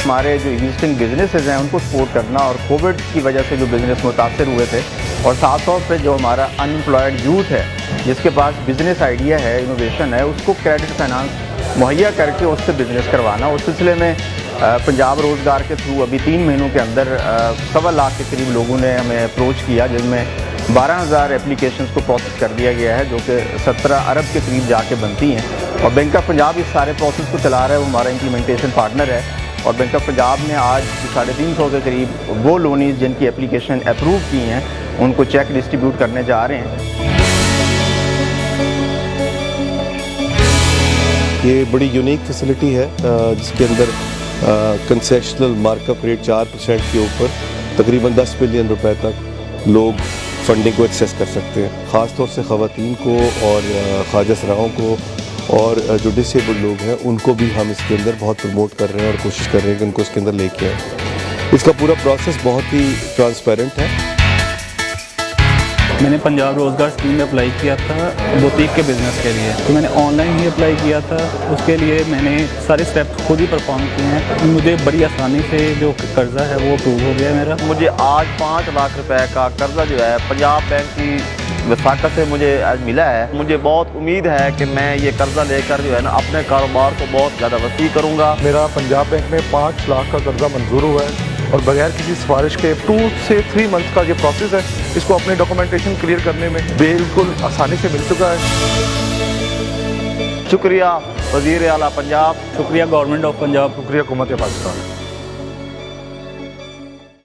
हमारे जो existing businesses हैं उनको सपोर्ट करना, और कोविड की वजह से जो बिज़नेस मुतासर हुए थे, और साथ साथ पे जो हमारा अनएम्प्लॉयड यूथ है जिसके पास बिज़नेस आइडिया है, इनोवेशन है, उसको क्रेडिट फाइनेंस मुहैया करके उससे बिज़नेस करवाना। उस सिलसिले में पंजाब रोज़गार के थ्रू अभी 3 महीनों के अंदर 1.25 लाख के करीब लोगों ने हमें अप्रोच किया, जिनमें 12,000 एप्लीकेशंस को प्रोसेस कर दिया गया है, जो कि 17 अरब के करीब जाके बनती हैं। और बैंक ऑफ पंजाब इस सारे प्रोसेस को चला रहा है, वो हमारा इम्प्लीमेंटेशन पार्टनर है। और बैंक ऑफ पंजाब ने आज 350 के करीब वो लोनीज जिनकी एप्लीकेशन अप्रूव की हैं उनको चेक डिस्ट्रीब्यूट करने जा रहे हैं। ये बड़ी यूनिक फैसिलिटी है जिसके अंदर कंसेशनल मार्कअप रेट 4% के ऊपर तकरीबन 10 बिलियन रुपए तक लोग फंडिंग को एक्सेस कर सकते हैं। ख़ास तौर से ख़वातीन को और ख्वाजा सराओं को और जो डिसेबल्ड लोग हैं उनको भी हम इसके अंदर बहुत प्रमोट कर रहे हैं और कोशिश कर रहे हैं कि उनको इसके अंदर लेके आएँ। इसका पूरा प्रोसेस बहुत ही ट्रांसपेरेंट है। मैंने पंजाब रोज़गार स्कीम में अप्लाई किया था बुटीक के बिज़नेस के लिए, तो मैंने ऑनलाइन ही अप्लाई किया था। उसके लिए मैंने सारे स्टेप्स खुद ही परफॉर्म किए हैं। मुझे बड़ी आसानी से जो कर्ज़ा है वो अप्रूव हो गया मेरा। मुझे आज 5 लाख रुपए का कर्जा जो है पंजाब बैंक की वसाकत से मुझे आज मिला है। मुझे बहुत उम्मीद है कि मैं ये कर्जा लेकर जो है ना अपने कारोबार को बहुत ज़्यादा वसी करूँगा। मेरा पंजाब बैंक में 5 लाख का कर्जा मंजूर हुआ है और बगैर किसी सिफारिश के 2 से 3 मंथ का ये प्रोसेस है, इसको अपने डॉक्यूमेंटेशन क्लियर करने में बिल्कुल आसानी से मिल चुका है। शुक्रिया वज़ीर आला पंजाब, शुक्रिया गवर्नमेंट ऑफ पंजाब, शुक्रिया हुकूमत पाकिस्तान।